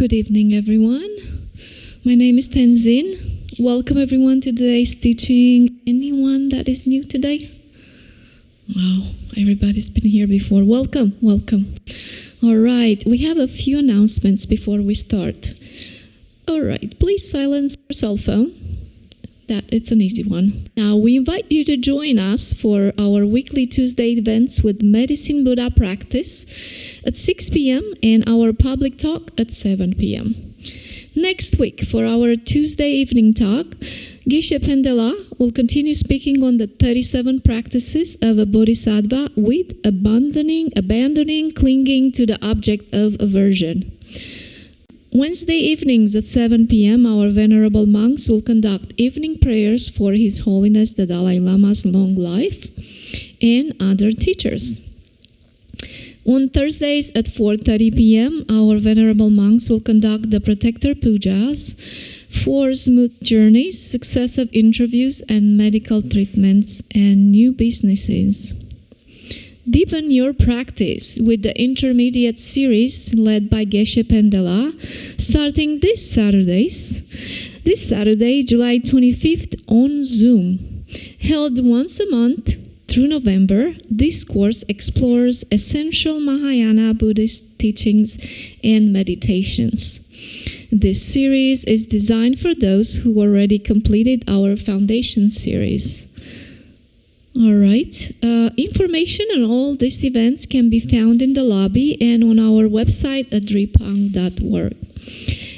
Good evening, everyone. My name is Tenzin. Welcome, everyone, to today's teaching. Anyone that is new today? Wow, everybody's been here before. Welcome, welcome. All right, we have a few announcements before we start. All right, please silence your cell phone. It's an easy one. Now, we invite you to join us for our weekly Tuesday events with Medicine Buddha practice at 6 p.m. and our public talk at 7 p.m. Next week, for our Tuesday evening talk, Geshe Phende will continue speaking on the 37 practices of a Bodhisattva with abandoning clinging to the object of aversion. Wednesday evenings at 7 p.m., our venerable monks will conduct evening prayers for His Holiness the Dalai Lama's long life and other teachers. On Thursdays at 4:30 p.m., our venerable monks will conduct the protector pujas for smooth journeys, successive interviews, and medical treatments and new businesses. Deepen your practice with the intermediate series led by Geshe Phende, starting this Saturday, July 25th on Zoom. Held once a month through November, this course explores essential Mahayana Buddhist teachings and meditations. This series is designed for those who already completed our foundation series. All right. Information on all these events can be found in the lobby and on our website at drepung.org.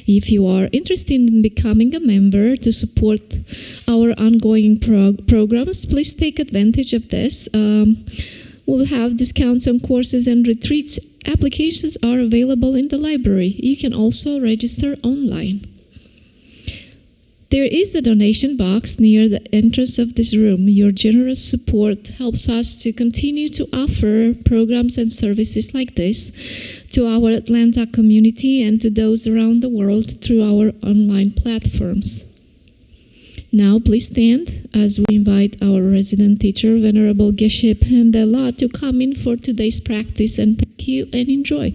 If you are interested in becoming a member to support our ongoing programs, please take advantage of this. We'll have discounts on courses and retreats. Applications are available in the library. You can also register online. There is a donation box near the entrance of this room. Your generous support helps us to continue to offer programs and services like this to our Atlanta community and to those around the world through our online platforms. Now, please stand as we invite our resident teacher, Venerable Geshe Phende, to come in for today's practice, and thank you and enjoy.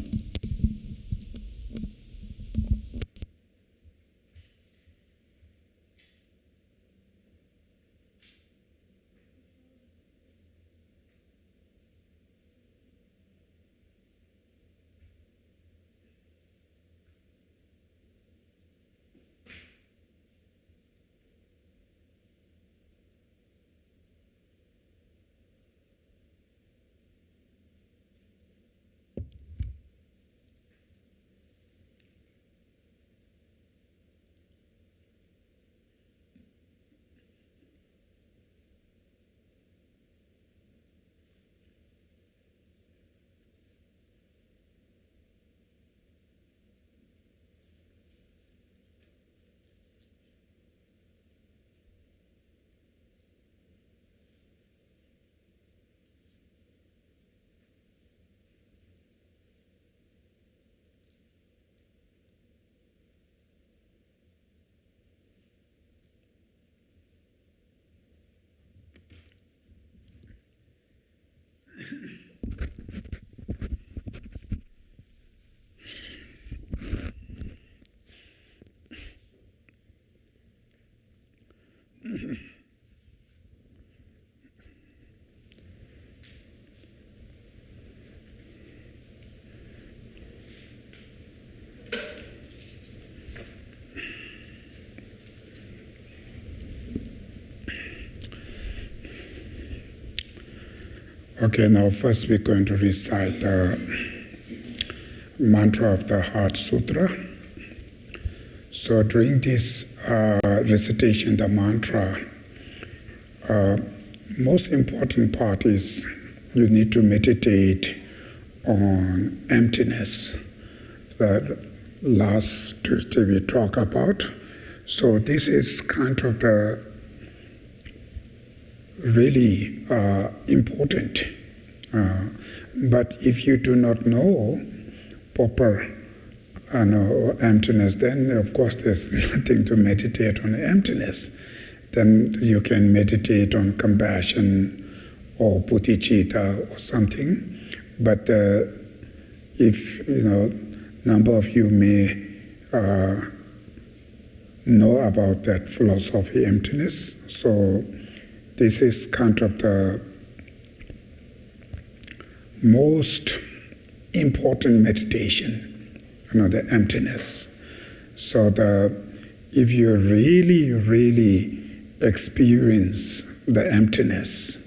Okay, now first we're going to recite the mantra of the Heart Sutra. So during this recitation, the mantra, most important part is you need to meditate on emptiness. That last Tuesday we talked about. So this is kind of the really important. But if you do not know proper emptiness, then of course there's nothing to meditate on emptiness. Then you can meditate on compassion or bodhicitta or something. But if number of you may know about that philosophy emptiness. So this is kind of the most important meditation, the emptiness. So if you really experience the emptiness,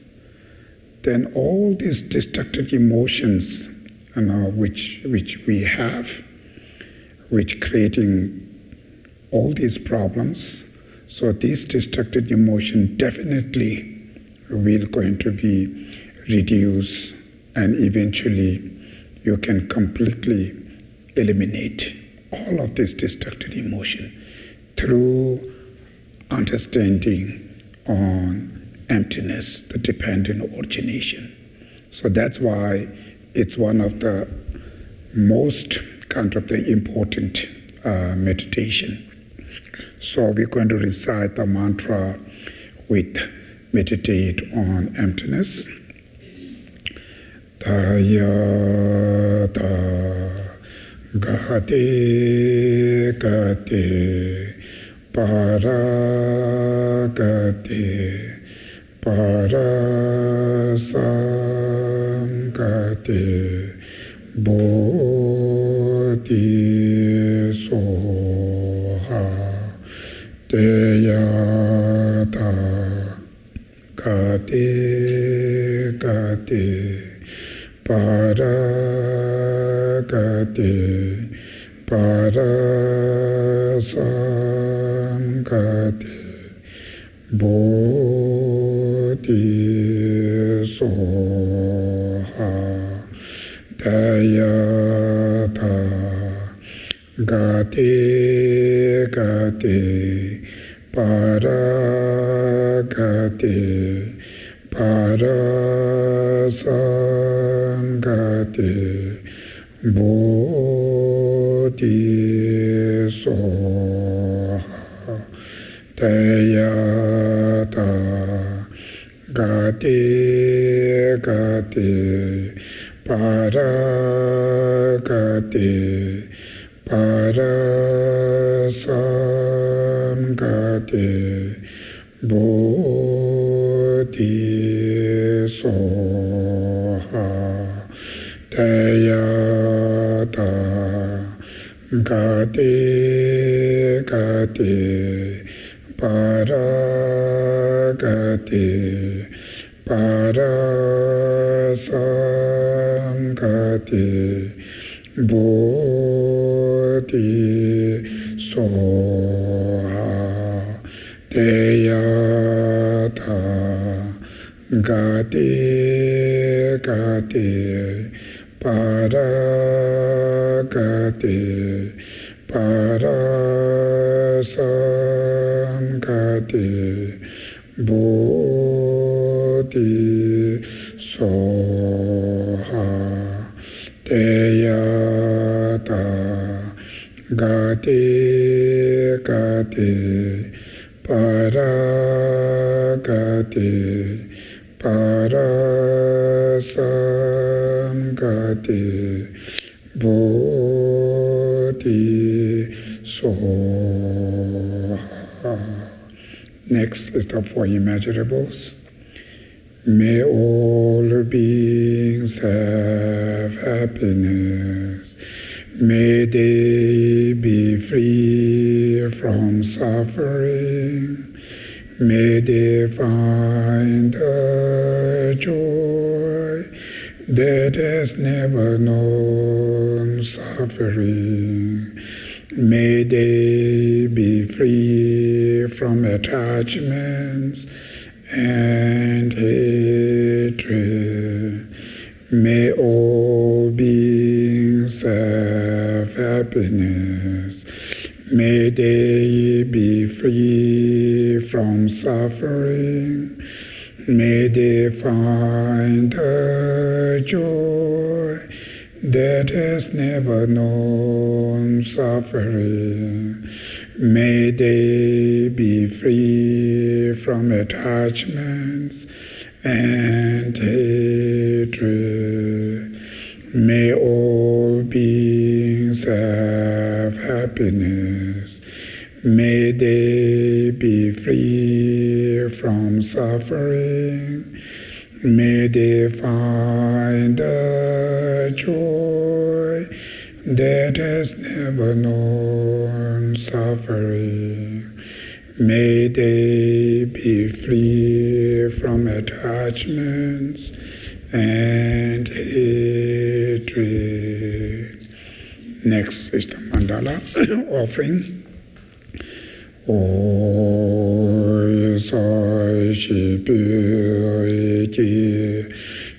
then all these destructive emotions, which we have, which creating all these problems, so this destructive emotion definitely will going to be reduced, and eventually you can completely eliminate all of this destructive emotion through understanding on emptiness, the dependent origination. So that's why it's one of the most kind of the important meditation. So we're going to recite the mantra with meditate on emptiness. Tayata gate gate paragate parasangate bodhisoha teyata gate gate paragate parasangate bodhisoha dayata gate gate paragate parasangate bodhisoha tayata gate gate paragate parasangate bodhisoha tayata gate gate paragate parasangate bodhisoha teyata gate gate paragate parasangate bodhisoha teyata gate gate paragate parasangate bodhisoha. Next is the four immeasurables. May all beings have happiness. May they be free from suffering. May they find a joy that has never known suffering. May they be free from attachments and hatred. May all beings have happiness. May they be free from suffering. May they find a joy that has never known suffering. May they be free from attachments and hatred. May all beings have happiness. happiness. May they be free from suffering. May they find the joy that has never known suffering. May they be free from attachments and hatred. Next is the mandala offering. Oi sai shi pi ki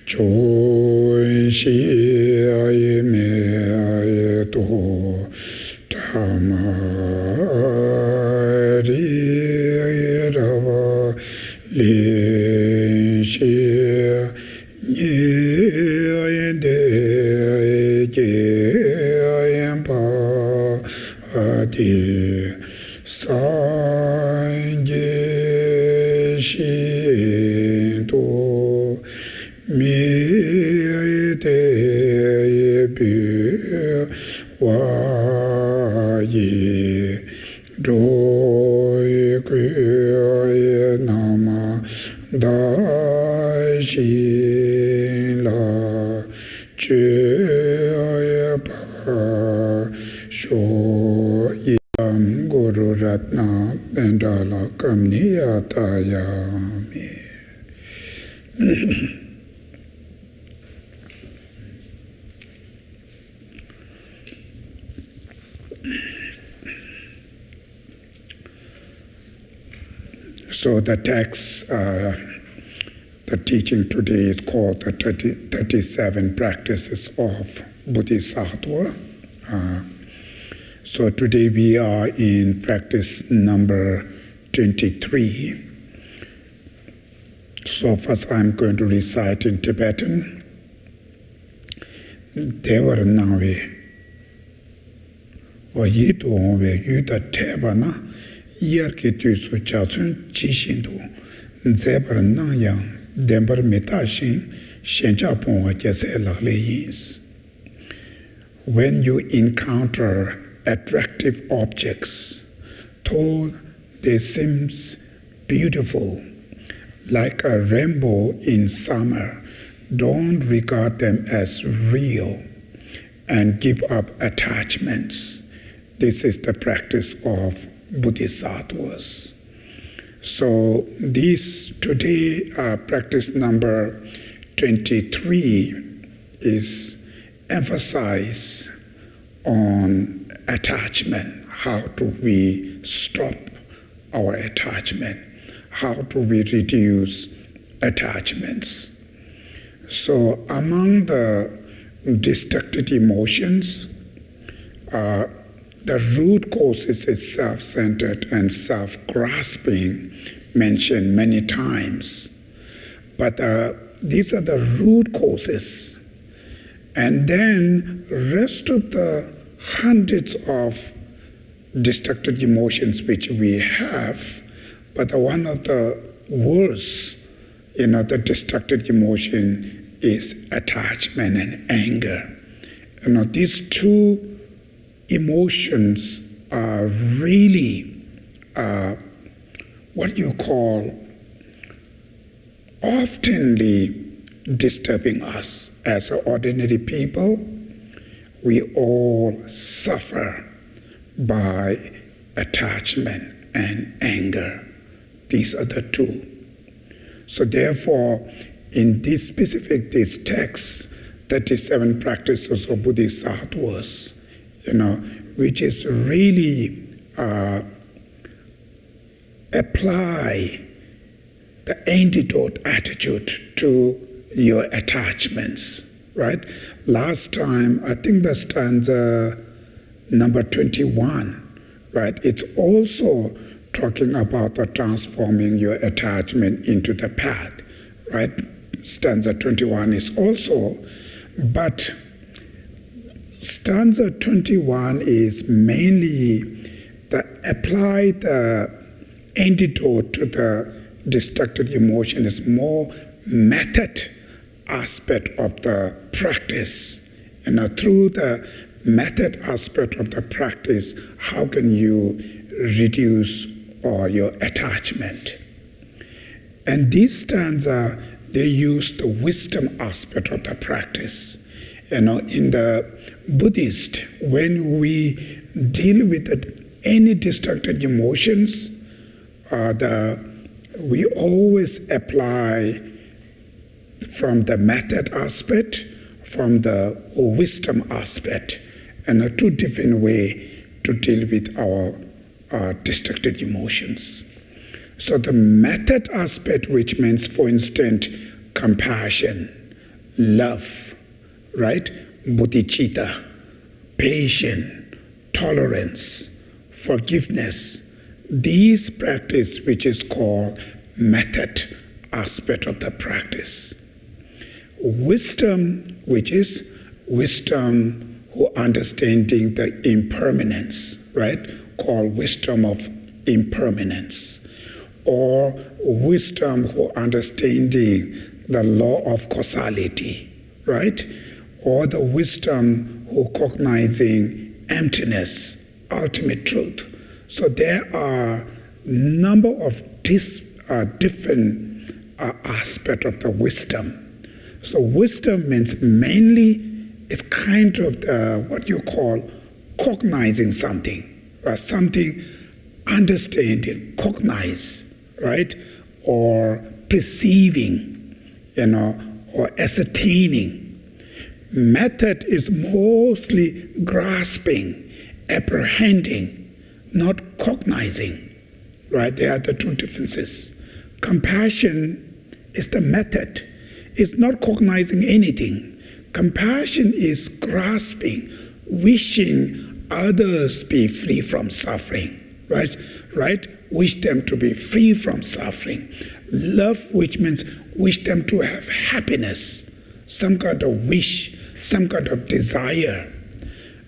choi shi ai me ai to tama ri ra li shi ni ai de ki ai pa adi Geshe to mi te bi wa yi do kwe nama da shi la che pa sho yi Guru Ratna Bendala Kamniyatayami. So the text, the teaching today is called the 37 Practices of Bodhisattva. So today we are in practice number 23. So first I'm going to recite in Tibetan. Devara nawe o yito we yuta tebana yerki tu su chachun chishindu zebara nanyang dembar metashin shencha pongwa jese lakle yins. When you encounter attractive objects, though they seem beautiful, like a rainbow in summer, don't regard them as real and give up attachments. This is the practice of Bodhisattvas. So this today, practice number 23 is emphasize on attachment. How do we stop our attachment? How do we reduce attachments? So among the destructive emotions, the root causes is self-centered and self-grasping, mentioned many times. But these are the root causes. And then rest of the hundreds of destructive emotions which we have, but one of the worst, the destructive emotion is attachment and anger. These two emotions are really what you call oftenly disturbing us as ordinary people. We all suffer by attachment and anger. These are the two. So therefore, in this text, 37 practices of Bodhisattvas, which is really apply the antidote attitude to your attachments, right? Last time, I think the stanza number 21, right? It's also talking about transforming your attachment into the path, right? Stanza 21 is also, but stanza 21 is mainly apply the antidote to the destructive emotion, is more method aspect of the practice. Through the method aspect of the practice, how can you reduce your attachment? And this stanza, they use the wisdom aspect of the practice. In the Buddhist, when we deal with any destructive emotions, we always apply from the method aspect, from the wisdom aspect, and two different ways to deal with our destructive emotions. So the method aspect, which means, for instance, compassion, love, right? Bodhicitta, patience, tolerance, forgiveness. These practice, which is called method aspect of the practice. Wisdom, which is wisdom who understanding the impermanence, right? Called wisdom of impermanence. Or wisdom who understanding the law of causality, right? Or the wisdom who cognizing emptiness, ultimate truth. So there are number of different aspects of the wisdom. So wisdom means mainly it's kind of what you call cognizing something, or something understanding, cognize, right? Or perceiving, or ascertaining. Method is mostly grasping, apprehending, not cognizing, right? There are the two differences. Compassion is the method. It's not cognizing anything. Compassion is grasping, wishing others be free from suffering, right? Wish them to be free from suffering. Love, which means wish them to have happiness, some kind of wish, some kind of desire.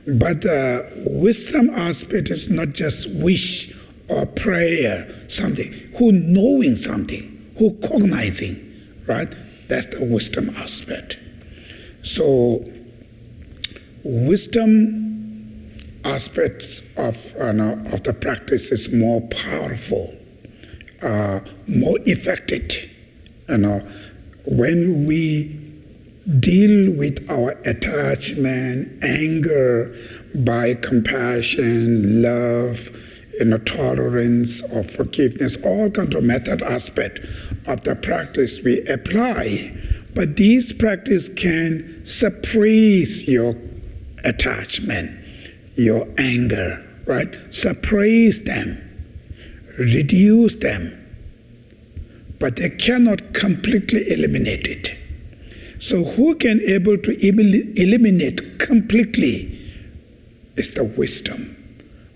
But the wisdom aspect is not just wish or prayer, something, who knowing something, who cognizing, right? That's the wisdom aspect. So wisdom aspects of the practice is more powerful, more effective. When we deal with our attachment, anger, by compassion, love, tolerance, or forgiveness, all kinds of method aspect of the practice we apply. But these practice can suppress your attachment, your anger, right? Suppress them, reduce them, but they cannot completely eliminate it. So who can able to eliminate completely is the wisdom.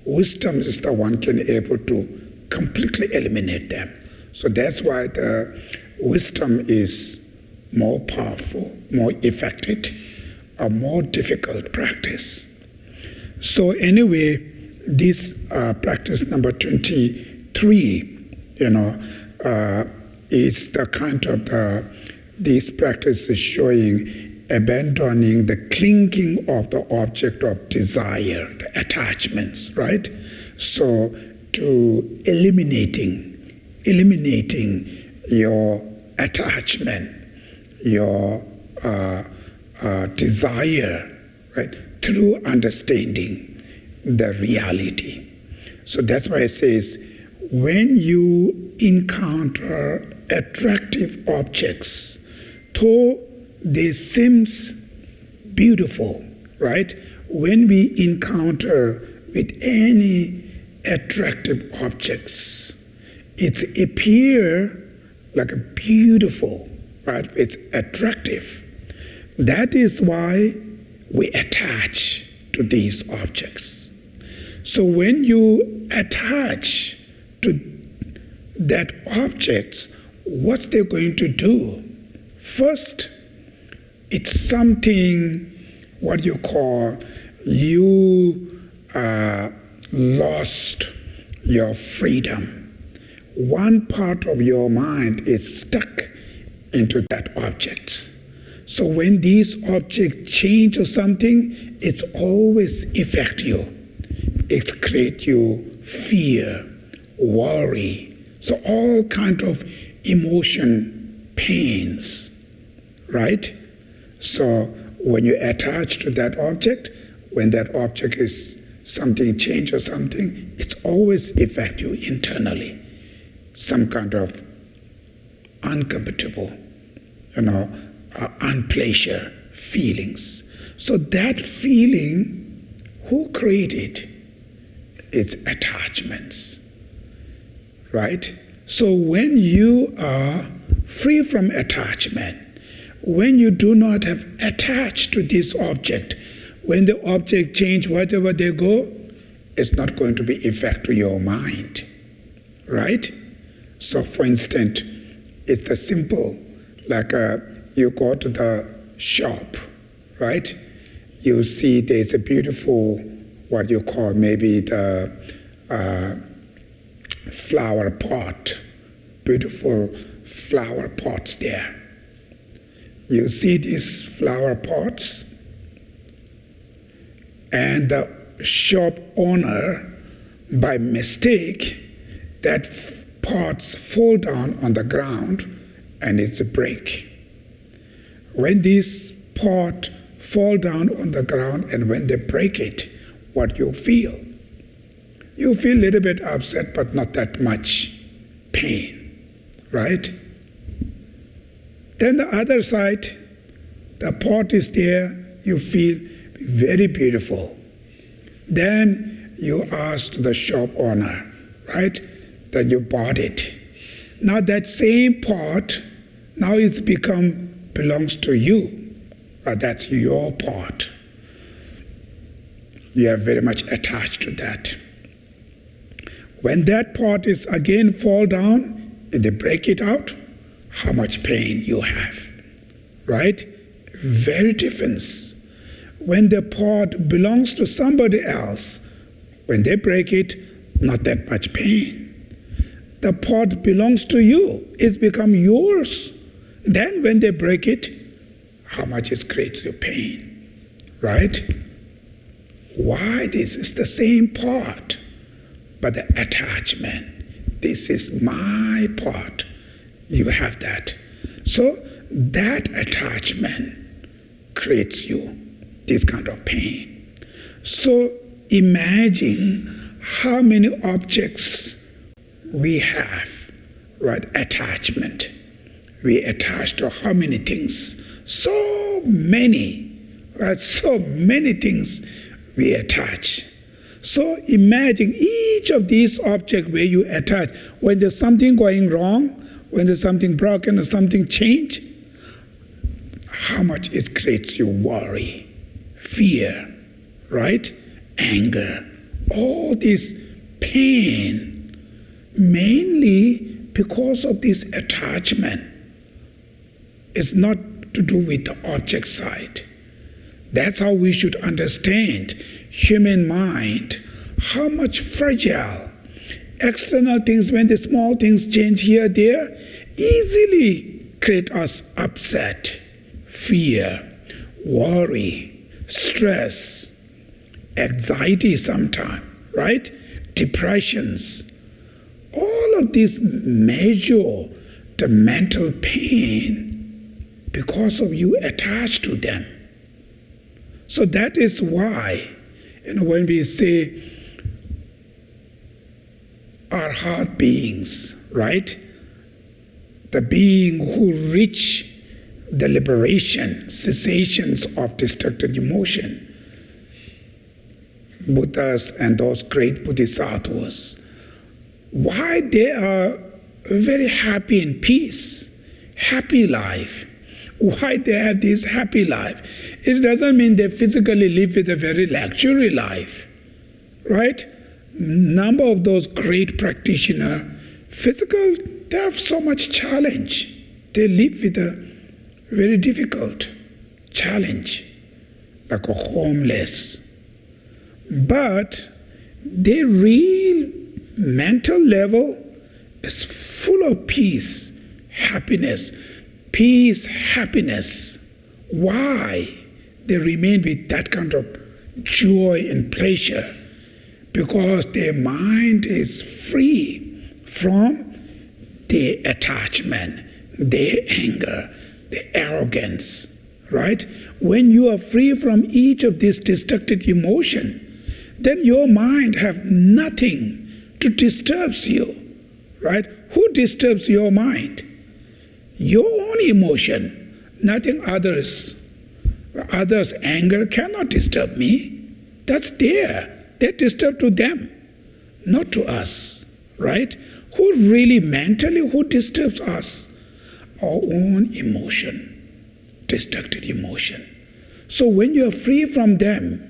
Wisdom is the one can able to completely eliminate them. So that's why the wisdom is more powerful, more effective, a more difficult practice. So anyway, this practice number 23, is the kind of this practice is showing abandoning the clinging of the object of desire, the attachments, right? So to eliminating your attachment, your desire, right? Through understanding the reality. So that's why it says, when you encounter attractive objects, though they seem beautiful, right? When we encounter with any attractive objects, it appears like a beautiful, right? It's attractive. That is why we attach to these objects. So when you attach to that object, what's they going to do? First, it's something what you call you lost your freedom. One part of your mind is stuck into that object. So when these objects change or something, it's always affect you. It creates you fear, worry, so all kind of emotion, pains, right? So when you attach to that object, when that object is something change or something, it's always affect you internally. Some kind of uncomfortable, unpleasure feelings. So that feeling, who created? It's attachments, right? So when you are free from attachment, when you do not have attached to this object, when the object change, whatever they go, it's not going to be effect to your mind, right? So for instance, it's a simple, like you go to the shop, right? You see there's a beautiful, what you call maybe the flower pot, beautiful flower pots there. You see these flower pots, and the shop owner, by mistake, that pots fall down on the ground and it's a break. When these pots fall down on the ground and when they break it, what you feel? You feel a little bit upset, but not that much pain, right? Then the other side, the pot is there, you feel very beautiful. Then you ask the shop owner, right? That you bought it. Now that same pot, now it's belongs to you. That's your pot. You are very much attached to that. When that pot is again fall down and they break it out, how much pain you have, right? Very different. When the pot belongs to somebody else, when they break it, not that much pain. The pot belongs to you, it's become yours. Then when they break it, how much it creates you pain, right? Why this? Is the same pot, but the attachment. This is my pot. You have that. So that attachment creates you this kind of pain. So imagine how many objects we have, right? Attachment. We attach to how many things? So many, right? So many things we attach. So imagine each of these objects where you attach, when there's something going wrong, when there's something broken or something changed, how much it creates you worry, fear, right? Anger, all this pain, mainly because of this attachment. It's not to do with the object side. That's how we should understand human mind, how much fragile. External things, when the small things change here, there, easily create us upset, fear, worry, stress, anxiety sometimes, right? Depressions. All of these measure the mental pain because of you attached to them. So that is why, when we say our heart beings, right? The being who reach the liberation, cessations of destructive emotion, Buddhas and those great Bodhisattvas, why they are very happy in peace, happy life. Why they have this happy life? It doesn't mean they physically live with a very luxury life, right? Number of those great practitioners, physical, they have so much challenge. They live with a very difficult challenge, like a homeless. But their real mental level is full of peace, happiness. Peace, happiness, Why they remain with that kind of joy and pleasure? Because their mind is free from their attachment, their anger, their arrogance, right? When you are free from each of these destructive emotions, then your mind have nothing to disturb you, right? Who disturbs your mind? Your own emotion, nothing others. Others' anger cannot disturb me. That's there. They're disturbed to them, not to us, right? Who really mentally, who disturbs us? Our own emotion, destructive emotion. So when you're free from them,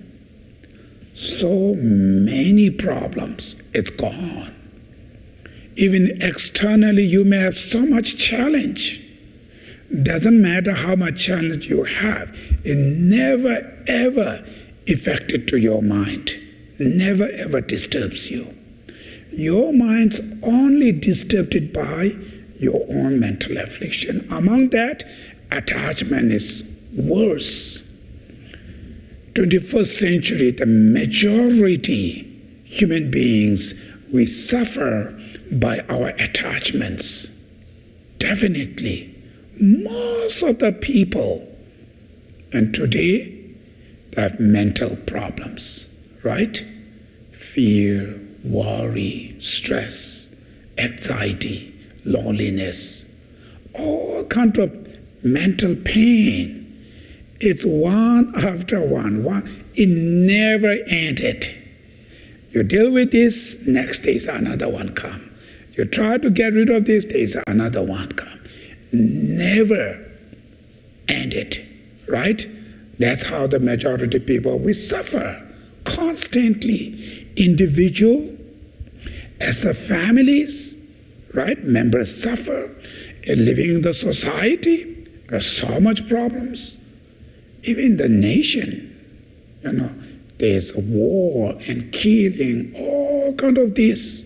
so many problems, it's gone. Even externally, you may have so much challenge. Doesn't matter how much challenge you have, it never ever affected to your mind, never ever disturbs you. Your mind's only disturbed by your own mental affliction. Among that, attachment is worse. 21st century, the majority human beings, we suffer by our attachments. Definitely. Most of the people, and today, they have mental problems, right? Fear, worry, stress, anxiety, loneliness, all kinds of mental pain. It's one after one. It never ended. You deal with this, next day another one come. You try to get rid of this, there's another one come. Never ended, right? That's how the majority of people, we suffer constantly. Individual, as a families, right? Members suffer. And living in the society, there's so much problems. Even the nation, there's war and killing, all kind of this.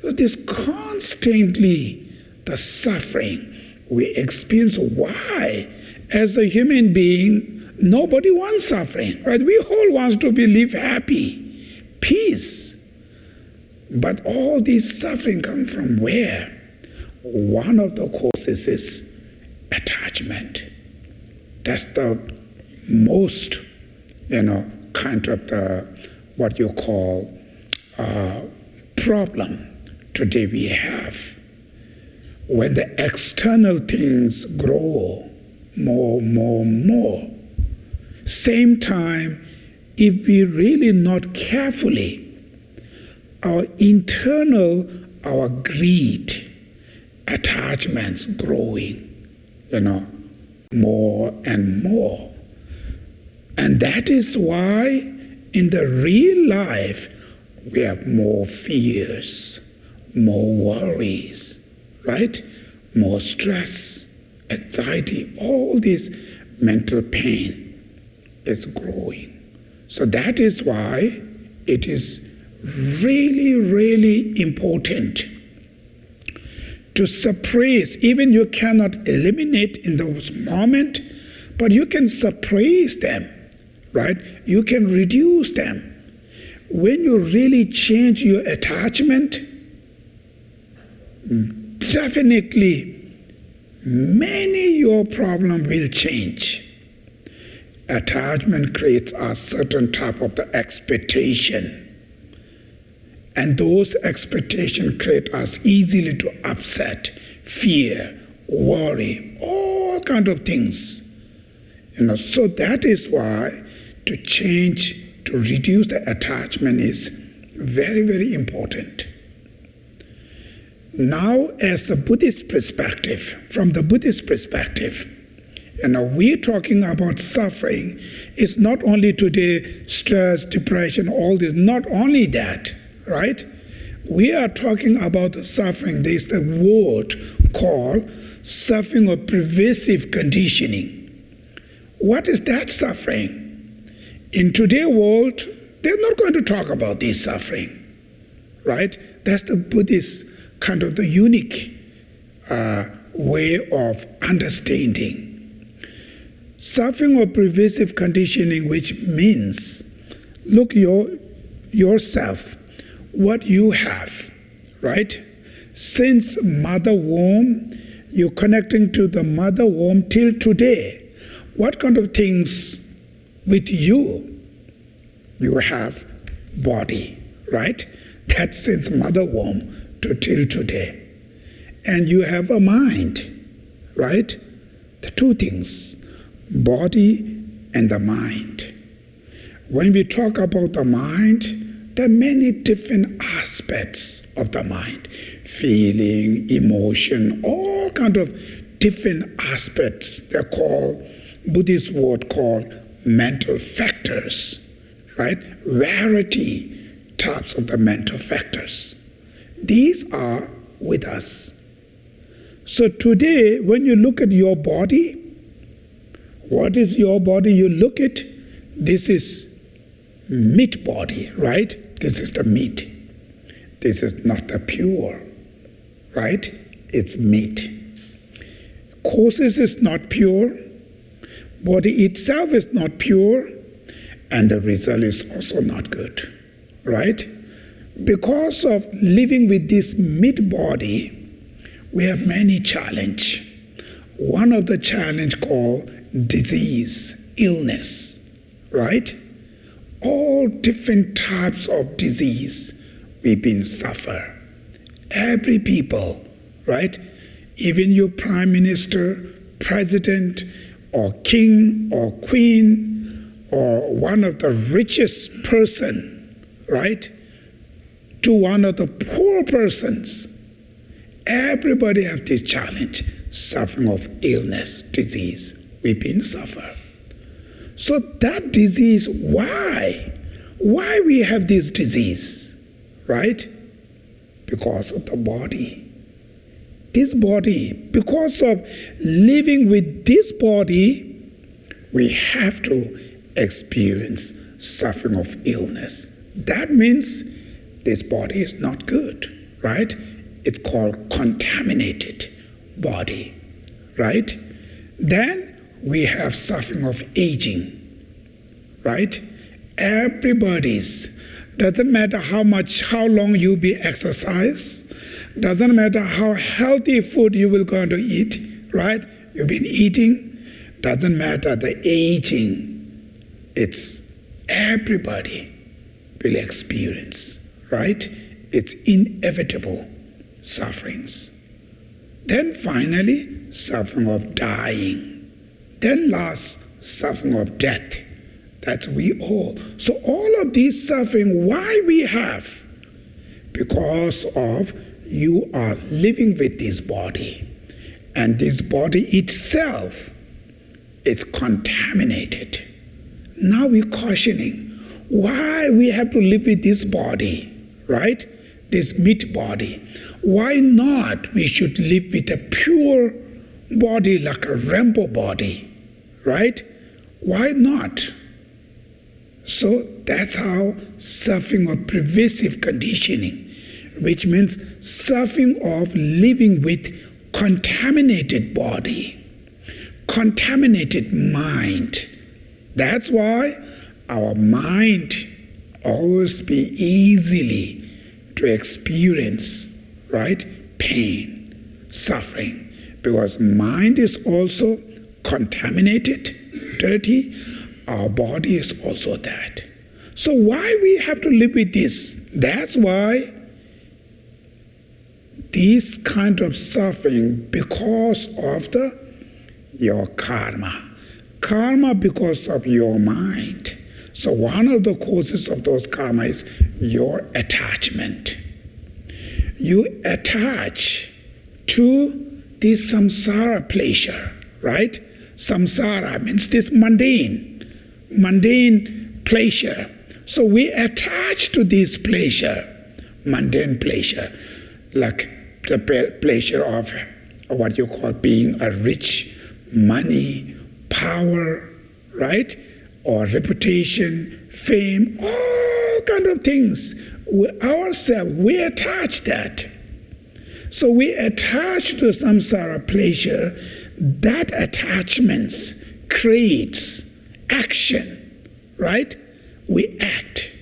So this constantly, the suffering we experience. Why? As a human being, nobody wants suffering, right? We all want to live happy, peace. But all this suffering comes from where? One of the causes is attachment. That's the most, kind of the, what you call, problem today we have. When the external things grow more, same time, if we really not carefully, our internal, our greed, attachments growing, more and more. And that is why in the real life we have more fears, more worries, right? More stress, anxiety, all this mental pain is growing. So that is why it is really, really important to suppress. Even you cannot eliminate in those moments, but you can suppress them, right? You can reduce them. When you really change your attachment, definitely many your problem will change. Attachment creates a certain type of the expectation. And those expectations create us easily to upset, fear, worry, all kinds of things. So that is why to change, to reduce the attachment is very, very important. Now, as a Buddhist perspective, from the Buddhist perspective, we're talking about suffering. It's not only today stress, depression, all this, not only that, right? We are talking about the suffering. There's the word called suffering of pervasive conditioning. What is that suffering? In today's world, they're not going to talk about this suffering, right? That's the Buddhist kind of the unique way of understanding. Suffering of pervasive conditioning, which means, look yourself, what you have, right? Since mother womb, you're connecting to the mother womb till today. What kind of things with you? You have body, right? That's since mother womb to till today. And you have a mind, right? The two things, body and the mind. When we talk about the mind, there are many different aspects of the mind. Feeling, emotion, all kind of different aspects. They're called, Buddhist word called mental factors, right? Variety types of the mental factors. These are with us. So today, when you look at your body, what is your body? You look at, this is meat body, right? This is the meat. This is not the pure, right? It's meat. Causes is not pure. Body itself is not pure. And the result is also not good, right? Because of living with this meat body, we have many challenges. One of the challenge called disease, illness, right? All different types of disease we've been suffer. Every people, right? Even your prime minister, president, or king, or queen, or one of the richest person, right? To one of the poor persons. Everybody have this challenge, suffering of illness, disease. We've been suffer. So that disease, why? Why we have this disease, right? Because of the body. This body, because of living with this body, we have to experience suffering of illness. That means this body is not good, right? It's called contaminated body, right? Then we have suffering of aging, right? Everybody's, doesn't matter how long you be exercise, doesn't matter how healthy food you will going to eat, right? You've been eating, doesn't matter the aging, it's everybody will experience, right? It's inevitable sufferings. Then finally, suffering of dying. Then last, suffering of death. That's we all. So all of these suffering, why we have? Because of you are living with this body. And this body itself is contaminated. Now we're cautioning why we have to live with this body, right? This meat body. Why not we should live with a pure body like a rainbow body, right? Why not? So that's how suffering of pervasive conditioning, which means suffering of living with contaminated body, contaminated mind. That's why our mind always be easily to experience, right, pain, suffering, because mind is also contaminated, dirty. Our body is also that. So why we have to live with this? That's why this kind of suffering, because of your karma. Karma because of your mind. So one of the causes of those karma is your attachment. You attach to this samsara pleasure, right? Samsara means this mundane pleasure. So we attach to this pleasure, mundane pleasure, like the pleasure of what you call being a rich, money, power, right? Or reputation, fame, all kind of things. We attach that. So we attach to samsara pleasure. That attachments creates action, right? We act.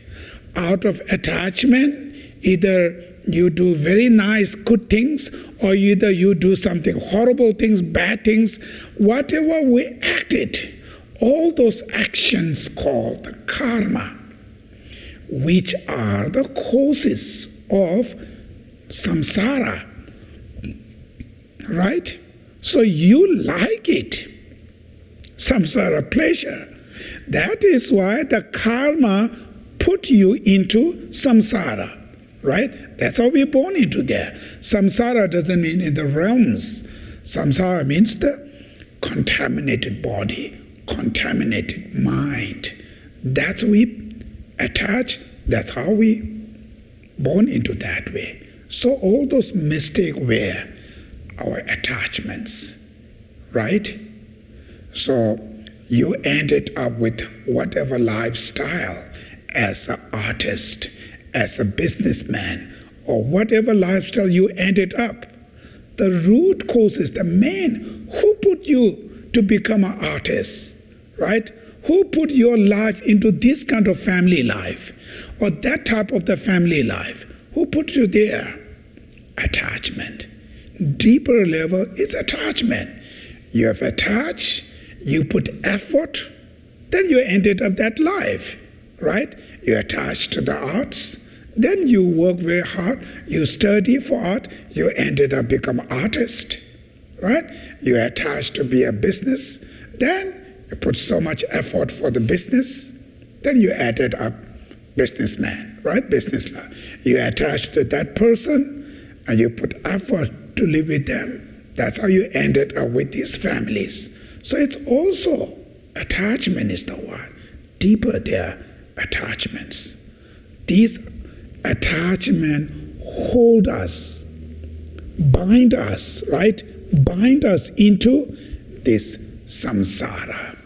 Out of attachment, either you do very nice, good things, or either you do something horrible things, bad things, whatever we acted. All those actions called karma, which are the causes of samsara, right? So you like it, samsara, pleasure. That is why the karma put you into samsara, right? That's how we're born into there. Samsara doesn't mean in the realms. Samsara means the contaminated body, contaminated mind. That's we attach, that's how we born into that way. So all those mistakes were our attachments, right? So you ended up with whatever lifestyle as an artist, as a businessman, or whatever lifestyle you ended up. The root cause is the man who put you to become an artist, right? Who put your life into this kind of family life or that type of the family life? Who put you there? Attachment. Deeper level is attachment. You have attached, you put effort, then you ended up that life, right? You attach to the arts, then you work very hard, you study for art, you ended up become an artist, right? You attach to be a business, then you put so much effort for the business, then you added up businessman, right? Businessman. You attach to that person and you put effort to live with them. That's how you ended up with these families. So it's also attachment is the one. Deeper there, attachments. These attachments hold us, bind us, right? Bind us into this samsara.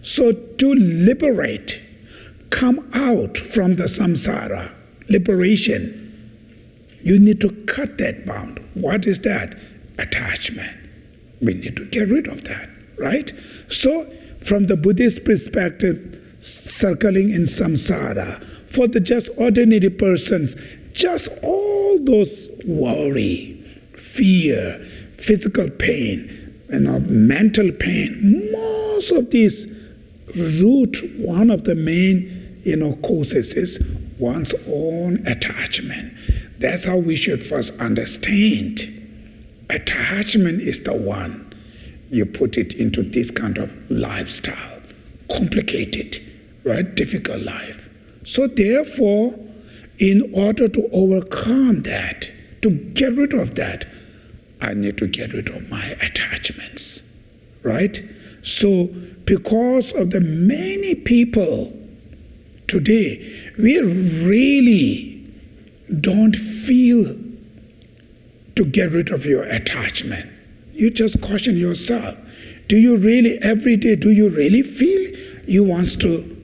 So to liberate, come out from the samsara, liberation, you need to cut that bound. What is that? Attachment. We need to get rid of that, right? So from the Buddhist perspective, circling in samsara, for the just ordinary persons, just all those worry, fear, physical pain, mental pain, most of these root, one of the main causes is one's own attachment. That's how we should first understand. Attachment is the one. You put it into this kind of lifestyle, complicated, right? Difficult life. So therefore, in order to overcome that, to get rid of that, I need to get rid of my attachments, right? So because of the many people today, we really don't feel to get rid of your attachment. You just question yourself. Do you really, every day, do you really feel you want to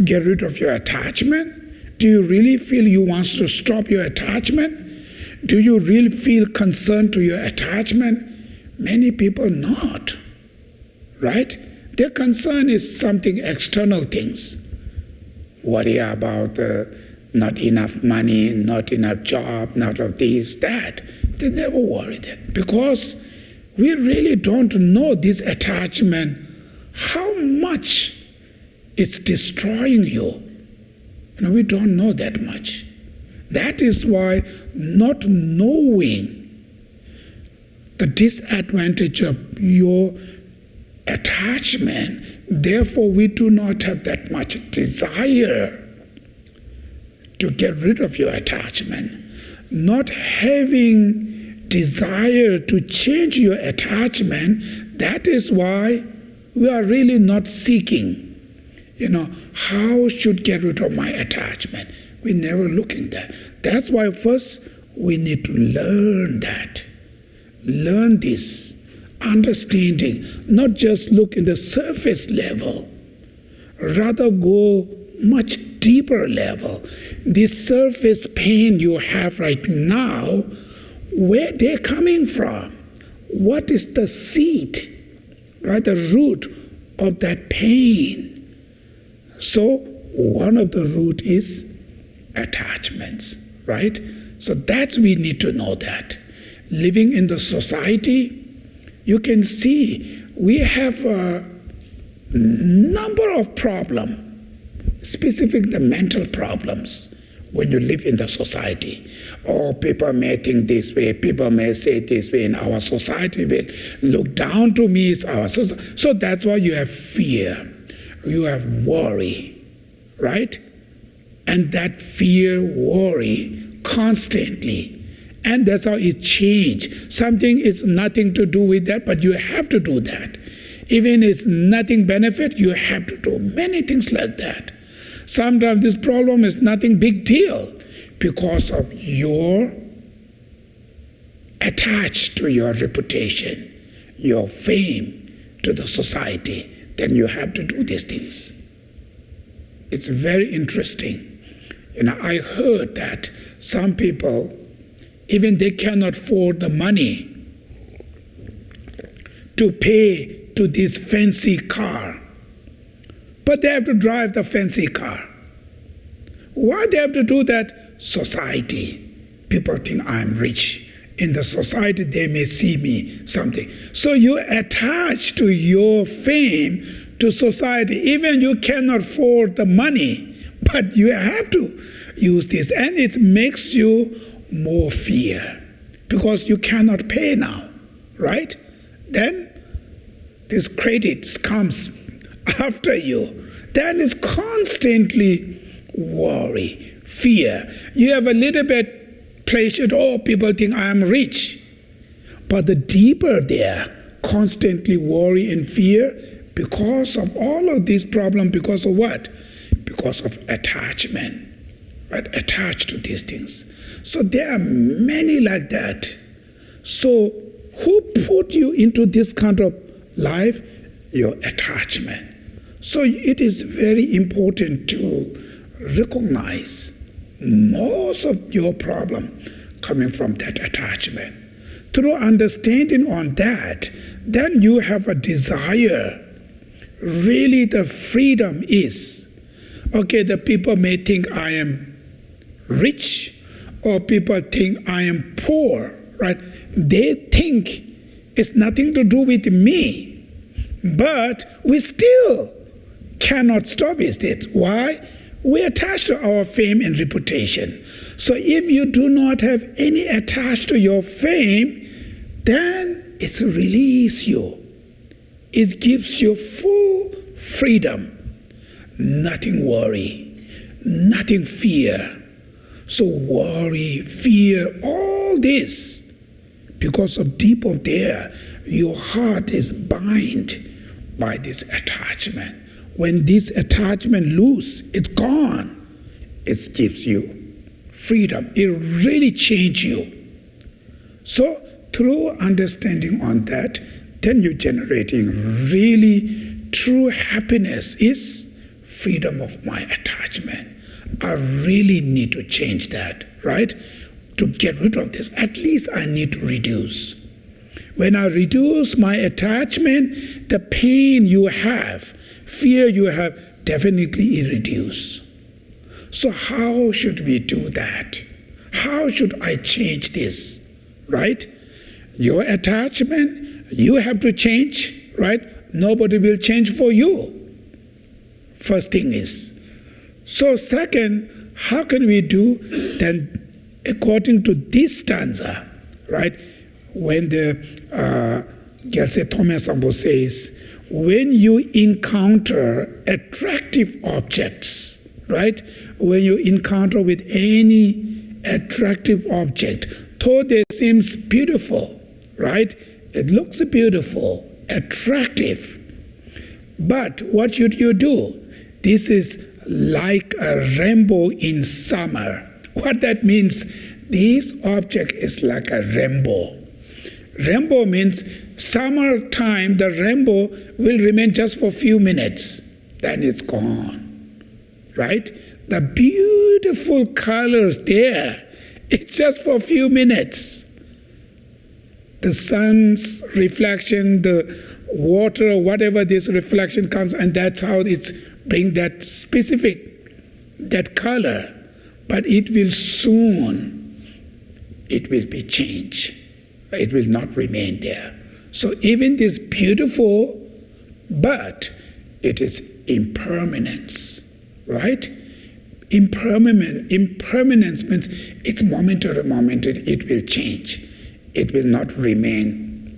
get rid of your attachment? Do you really feel you want to stop your attachment? Do you really feel concerned to your attachment? Many people not, right? Their concern is something external things. Worry about not enough money, not enough job, not of this, that. They never worry that because we really don't know this attachment, how much it's destroying you. We don't know that much. That is why not knowing the disadvantage of your attachment, therefore we do not have that much desire to get rid of your attachment. Not having desire to change your attachment, that is why we are really not seeking. How should get rid of my attachment? We never looking that. That's why first we need to learn that. Learn this understanding, not just look in the surface level, rather go much deeper level. This surface pain you have right now, where they're coming from? What is the seed, right? The root of that pain. So one of the root is attachments, right? So that's, we need to know that. Living in the society, you can see we have a number of problems, specific the mental problems when you live in the society. Or people may think this way, people may say this way, in our society will look down to me as our society. So that's why you have fear, you have worry, right? And that fear, worry constantly. And that's how it changes. Something is nothing to do with that, but you have to do that. Even if it's nothing benefit, you have to do many things like that. Sometimes this problem is nothing big deal because of your attached to your reputation, your fame to the society. Then you have to do these things. It's very interesting. I heard that some people, even they cannot afford the money to pay to this fancy car, but they have to drive the fancy car. Why they have to do that? Society. People think I'm rich. In the society they may see me something. So you attach to your fame to society. Even you cannot afford the money, but you have to use this. And it makes you more fear because you cannot pay now, right? Then this credit comes after you. Then it's constantly worry, fear. You have a little bit pleasure, oh, people think I am rich. But the deeper there, constantly worry and fear because of all of these problems. Because of what? Because of attachment, right? Attached to these things. So there are many like that. So who put you into this kind of life? Your attachment. So it is very important to recognize most of your problem coming from that attachment. Through understanding on that, then you have a desire. Really the freedom is, okay, the people may think I am rich, or people think I am poor, right? They think it's nothing to do with me, but we still cannot stop it. Why? We attach to our fame and reputation. So if you do not have any attached to your fame, then it releases you. It gives you full freedom. Nothing worry, nothing fear. So worry, fear, all this, because of deep of there, your heart is bound by this attachment. When this attachment loose, it's gone. It gives you freedom. It really changes you. So through understanding on that, then you're generating really true happiness is freedom of my attachment. I really need to change that, right? To get rid of this, at least I need to reduce. When I reduce my attachment, the pain you have, fear you have, definitely it reduces. So how should we do that? How should I change this, right? Your attachment, you have to change, right? Nobody will change for you. First thing is. So second, how can we do then according to this stanza, right? When the Geshe Thomas Sambo says, when you encounter attractive objects, right? When you encounter with any attractive object, though they seems beautiful, right? It looks beautiful, attractive. But what should you do? This is like a rainbow in summer. What that means, this object is like a rainbow. Rainbow means summertime, the rainbow will remain just for a few minutes, then it's gone, right? The beautiful colors there, it's just for a few minutes. the sun's reflection, the water, whatever this reflection comes, and that's how it's bring that specific, that color. But it will be changed. It will not remain there. So even this beautiful, but it is impermanence, right? Impermanence means it's momentary, it will change. It will not remain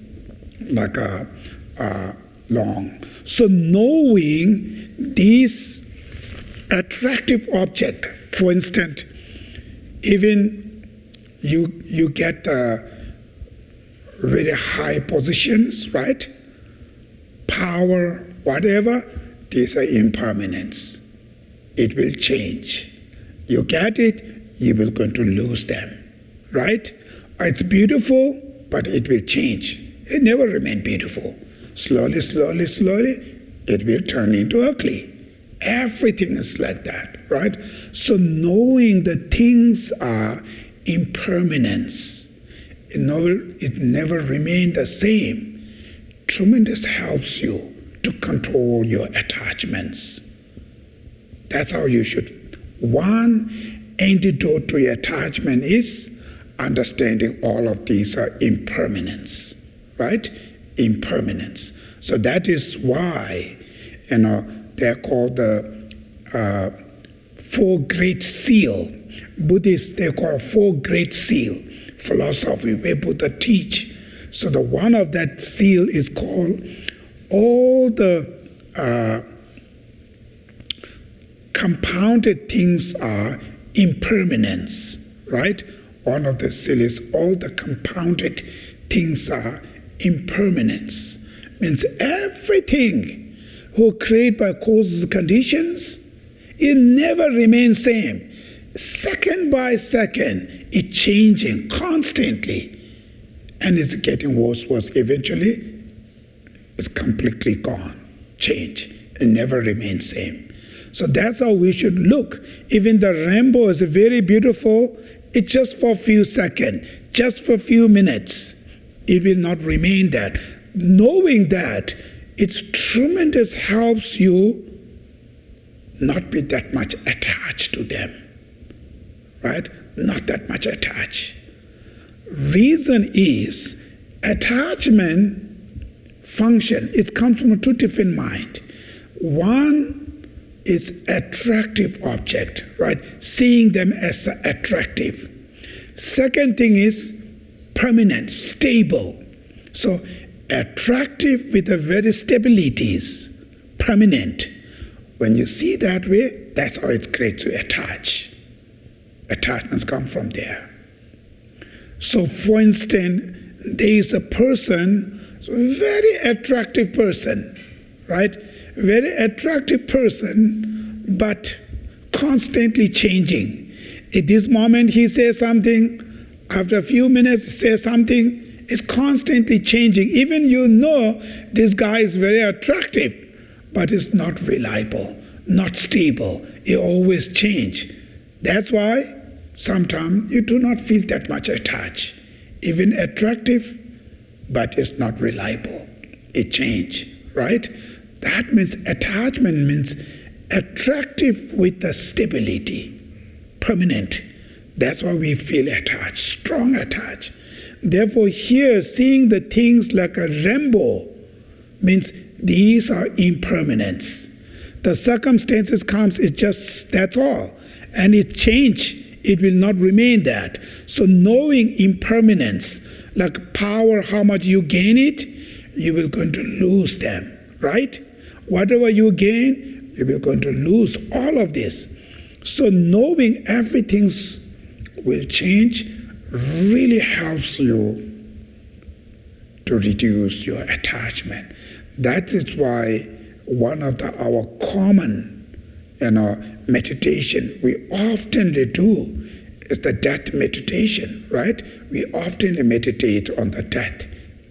like a long. So knowing this attractive object, for instance, even you get very high positions, right? Power, whatever, these are impermanence. It will change. You get it, you will going to lose them, right? It's beautiful, but it will change. It never remain beautiful. Slowly, it will turn into ugly. Everything is like that, right? So knowing that things are impermanence, it never remain the same, tremendous helps you to control your attachments. That's how you should. One antidote to attachment is understanding all of these are impermanence, right? Impermanence. So that is why, they're called the Four Great Seal. Buddhists, they call Four Great Seal. Philosophy, where Buddha teach. So the one of that seal is called all the compounded things are impermanence, right? One of the seal is all the compounded things are impermanence. Means everything who created by causes and conditions, it never remains same. Second by second, it's changing constantly. And it's getting worse. Eventually, it's completely gone, change. It never remains same. So that's how we should look. Even the rainbow is very beautiful. It's just for a few seconds, just for a few minutes. It will not remain that. Knowing that, it's tremendous helps you not be that much attached to them, right? Not that much attached. Reason is attachment function. It comes from two different minds. One is attractive object, right? Seeing them as attractive. Second thing is permanent, stable. So attractive with a very stabilities, permanent. When you see that way, that's how it's great to attach. Attachments come from there. So for instance, there is a person, very attractive person, right? Very attractive person, but constantly changing. At this moment he says something, after a few minutes he says something, it's constantly changing. Even this guy is very attractive, but it's not reliable, not stable. It always change. That's why sometimes you do not feel that much attached. Even attractive, but it's not reliable. It change, right? That means attachment means attractive with the stability, permanent. That's why we feel attached, strong attached. Therefore here, seeing the things like a rainbow means these are impermanence. The circumstances comes, it's just, that's all. And it change, it will not remain that. So knowing impermanence, like power, how much you gain it, you will going to lose them, right? Whatever you gain, you will going to lose all of this. So knowing everything will change really helps you to reduce your attachment. That is why one of our common meditation we often do is the death meditation, right? We often meditate on the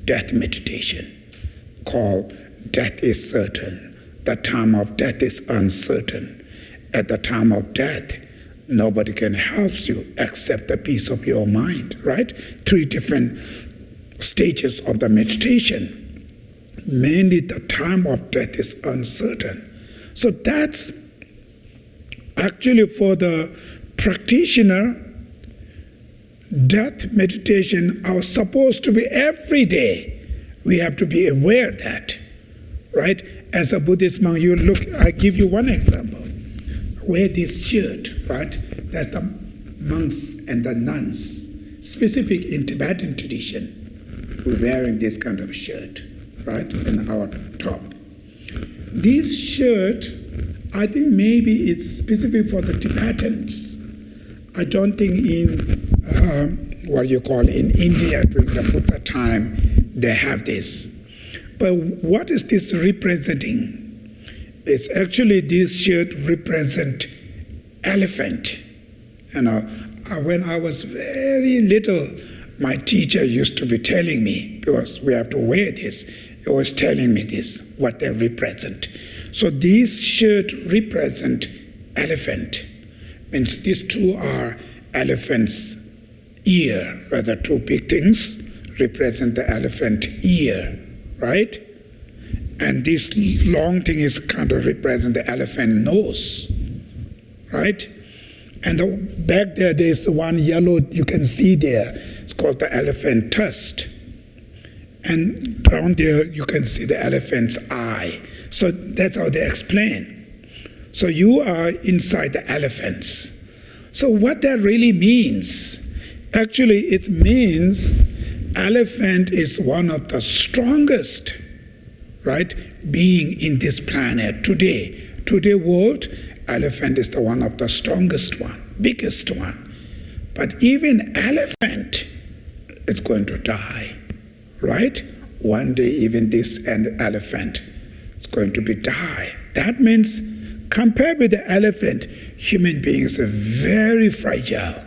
death meditation, called death is certain. The time of death is uncertain. At the time of death, nobody can help you except the peace of your mind, right? Three different stages of the meditation, mainly the time of death is uncertain. So that's actually for the practitioner, death meditation are supposed to be every day. We have to be aware of that, right? As a Buddhist monk, you look, I give you one example. Wear this shirt, right? That's the monks and the nuns, specific in Tibetan tradition. We're wearing this kind of shirt, right? And our top. This shirt, I think maybe it's specific for the Tibetans. I don't think in in India during the Buddha time they have this. But what is this representing? It's actually this shirt represent elephant. You know, when I was very little, my teacher used to be telling me, because we have to wear this, he was telling me this, what they represent. So these shirt represent elephant. Means these two are elephant's ear, rather two big things represent the elephant ear, right? And this long thing is kind of represent the elephant nose, right? And back there's one yellow you can see there. It's called the elephant tusk. And down there you can see the elephant's eye. So that's how they explain. So you are inside the elephants. So what that really means, actually it means elephant is one of the strongest, right, being in this planet today. Today world, elephant is the one of the strongest one, biggest one. But even elephant is going to die, right? One day even this elephant is going to be die. That means compared with the elephant, human beings are very fragile,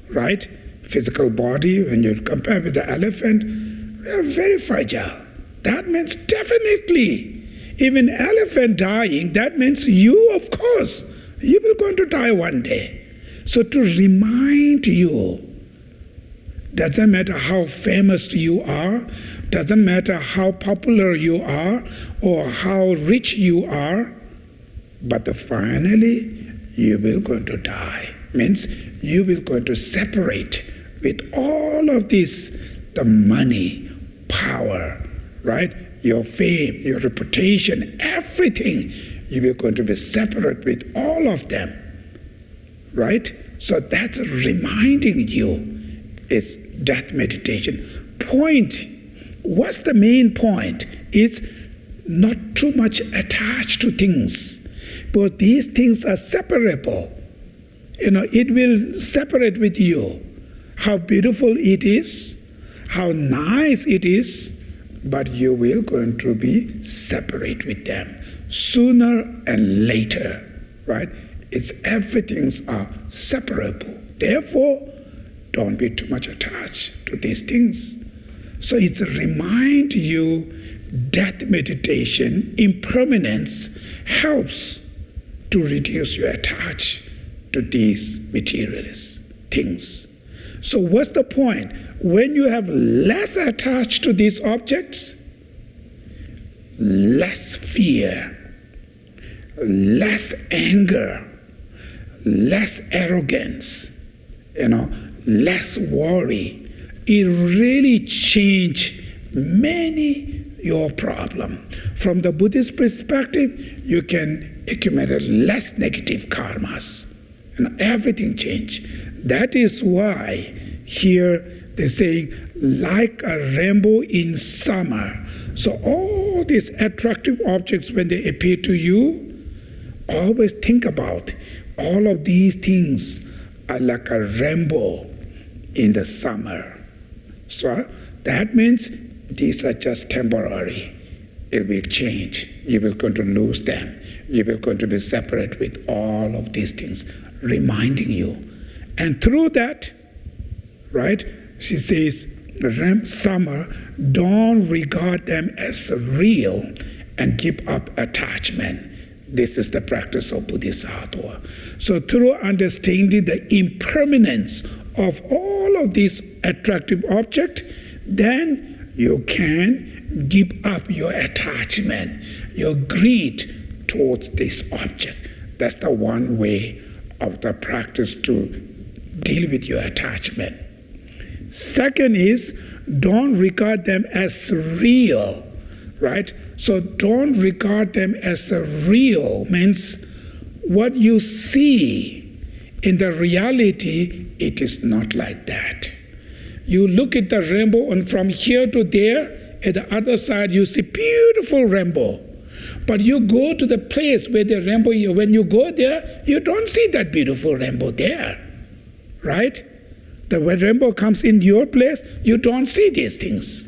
right? Physical body, when you compare with the elephant, we are very fragile. That means definitely, even elephant dying, that means you, of course, you will going to die one day. So to remind you, doesn't matter how famous you are, doesn't matter how popular you are, or how rich you are, but finally you will going to die. Means you will going to separate with all of this, the money, power, right? Your fame, your reputation, everything, you will going to be separate with all of them, right? So that's reminding you is death meditation. Point, what's the main point? It's not too much attached to things, but these things are separable. You know, it will separate with you how beautiful it is, how nice it is, but you will going to be separate with them sooner and later, right? It's everything's are separable. Therefore, don't be too much attached to these things. So it's a remind you death meditation, impermanence, helps to reduce your attach to these materialist things. So what's the point? When you have less attached to these objects, less fear, less anger, less arrogance, less worry, it really change many your problem. From the Buddhist perspective, you can accumulate less negative karmas. Everything change. That is why here they say like a rainbow in summer. So all these attractive objects, when they appear to you, always think about all of these things are like a rainbow in the summer. So that means these are just temporary. It will change. You will going to lose them. You will going to be separate with all of these things, reminding you. And through that, right, she says, summer, don't regard them as real and give up attachment. This is the practice of Bodhisattva. So through understanding the impermanence of all of these attractive objects, then you can give up your attachment, your greed towards this object. That's the one way of the practice to deal with your attachment. Second is, don't regard them as real, right? So don't regard them as real means what you see in the reality, it is not like that. You look at the rainbow and from here to there, at the other side you see beautiful rainbow. But you go to the place where the rainbow, when you go there, you don't see that beautiful rainbow there, right? When rainbow comes in your place, you don't see these things.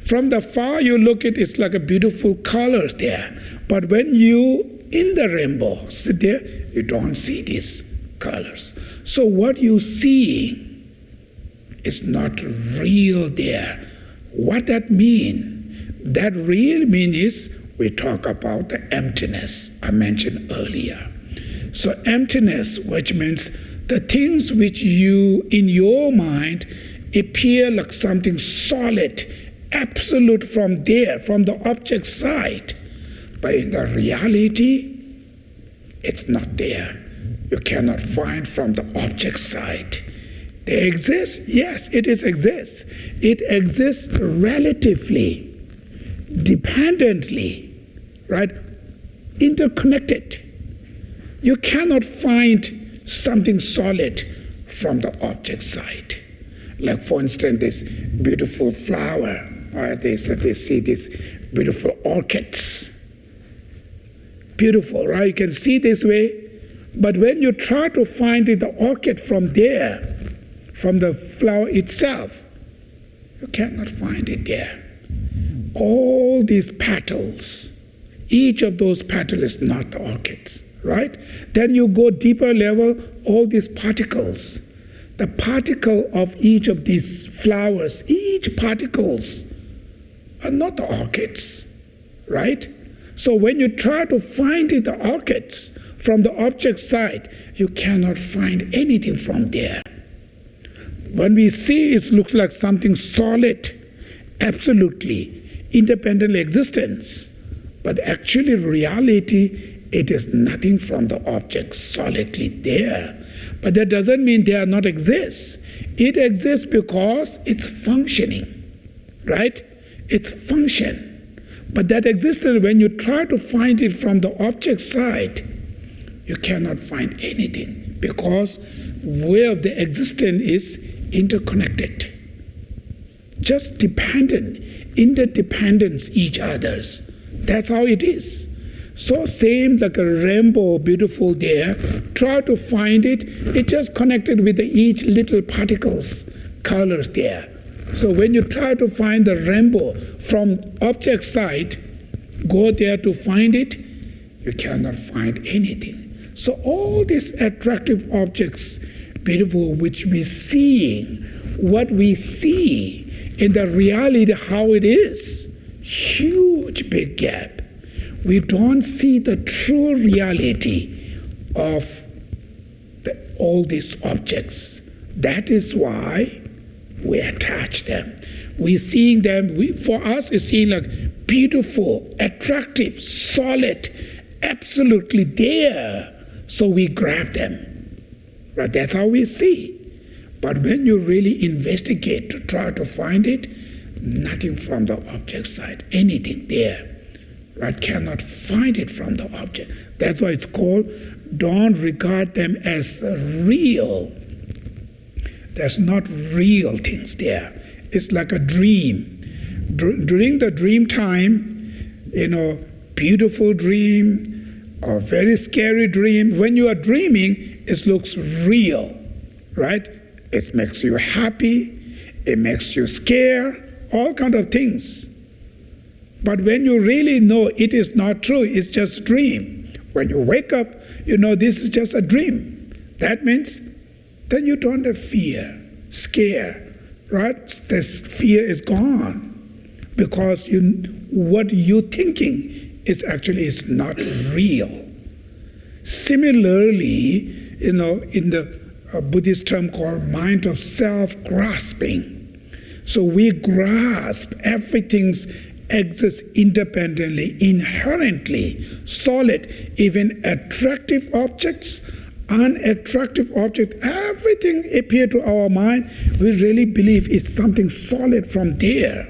From the far you look at it's like a beautiful colors there. But when you in the rainbow sit there, you don't see these colors. So what you see is not real there. What that mean? That real mean is we talk about the emptiness I mentioned earlier. So emptiness, which means the things which you, in your mind, appear like something solid, absolute from there, from the object side. But in the reality, it's not there. You cannot find from the object side. They exist? Yes, it exists. It exists relatively, dependently, right? Interconnected. You cannot find something solid from the object side. Like for instance, this beautiful flower, or they see these beautiful orchids. Beautiful, right? You can see this way, but when you try to find the orchid from there, from the flower itself, you cannot find it there. All these petals, each of those petals is not the orchids, right? Then you go deeper level, all these particles. The particle of each of these flowers, each particles are not the orchids, right? So when you try to find the orchids from the object side, you cannot find anything from there. When we see it looks like something solid, absolutely independent existence, but actually reality, it is nothing from the object solidly there. But that doesn't mean they are not exist. It exists because it's functioning, right? It's function. But that existence, when you try to find it from the object side, you cannot find anything because where the existence is interconnected, just dependent, interdependence each others. That's how it is. So same like a rainbow, beautiful there, try to find it, it's just connected with each little particles, colors there. So when you try to find the rainbow from object side, go there to find it, you cannot find anything. So all these attractive objects, beautiful, which we see, what we see in the reality, how it is, huge big gap. We don't see the true reality of all these objects. That is why we attach them. We seeing them, for us it's seeing like beautiful, attractive, solid, absolutely there. So we grab them. Right? That's how we see. But when you really investigate to try to find it, nothing from the object side, anything there. Right? Cannot find it from the object. That's why it's called, don't regard them as real. There's not real things there. It's like a dream. During the dream time, beautiful dream or very scary dream, when you are dreaming, it looks real, right? It makes you happy, it makes you scared, all kind of things. But when you really know it is not true, it's just a dream. When you wake up, you know this is just a dream. That means then you don't have fear, scare, right? This fear is gone because what you're thinking is actually is not real. Similarly, in the Buddhist term called mind of self-grasping. So we grasp everything exists independently, inherently, solid, even attractive objects, unattractive objects, everything appear to our mind, we really believe it's something solid from there.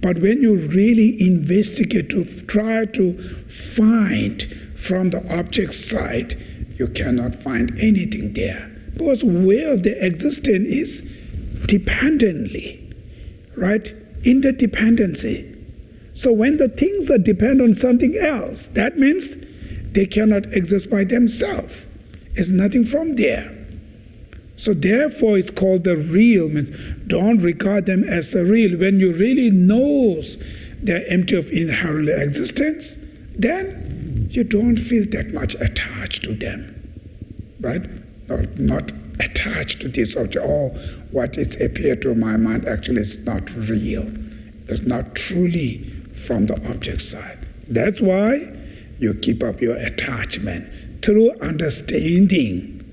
But when you really investigate to try to find from the object side, you cannot find anything there. Because where the existence is dependently, right? Interdependency. So when the things are dependent on something else, that means they cannot exist by themselves. It's nothing from there. So therefore it's called the real, means don't regard them as a real. When you really knows they're empty of inherent existence, then you don't feel that much attached to them, right? Or not attached to this object. Oh, what is appear to my mind actually is not real. It's not truly from the object side. That's why you keep up your attachment through understanding,